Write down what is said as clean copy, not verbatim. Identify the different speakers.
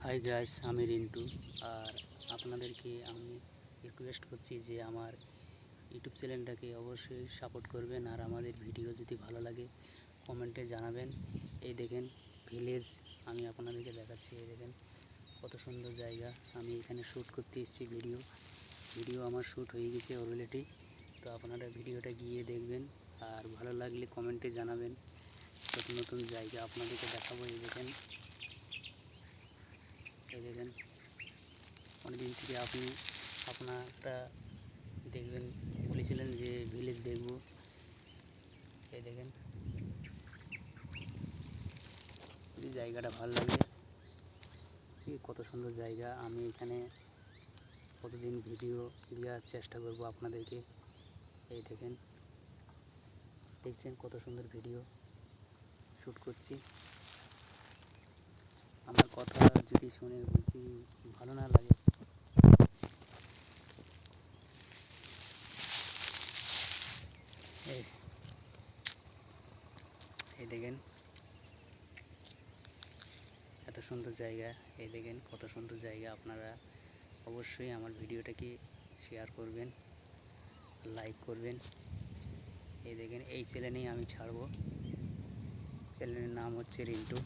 Speaker 1: Hi guys, আমি রিন্টু। আর আপনাদেরকে আমি রিকোয়েস্ট করছি যে আমার ইউটিউব চ্যানেলটাকে অবশ্যই সাপোর্ট করবেন। আর আমাদের ভিডিও যদি ভালো লাগে কমেন্টে জানাবেন। এই দেখেন ভিলেজ, আমি আপনাদেরকে দেখাচ্ছি। এই দেখেন কত সুন্দর জায়গা। আমি এখানে শ্যুট করতে এসেছি। ভিডিও আমার শ্যুট হয়ে গেছে অলরেডি। তো আপনারা ভিডিওটা গিয়ে দেখবেন, আর ভালো লাগলে কমেন্টে জানাবেন। নতুন নতুন জায়গা আপনাদেরকে দেখাবো। এই দেখেন অনেকদিন থেকে আপনারা দেখবেন বলেছিলেন যে ভিলেজ দেখব। এই দেখেন যদি জায়গাটা ভালো লাগে, কত সুন্দর জায়গা। আমি এখানে প্রতিদিন ভিডিও দেওয়ার চেষ্টা করব আপনাদেরকে। এই দেখছেন কত সুন্দর ভিডিও শ্যুট করছি। আমার কথা যদি শুনে বলছি ভালো না লাগে, এই দেখেন এত সুন্দর জায়গা। এই দেখেন কত সুন্দর জায়গা। আপনারা অবশ্যই আমার ভিডিওটাকে শেয়ার করবেন, লাইক করবেন। এই দেখেন এই চ্যানেলেই আমি ছাড়বো। চ্যানেলের নাম হচ্ছে রিন্টু।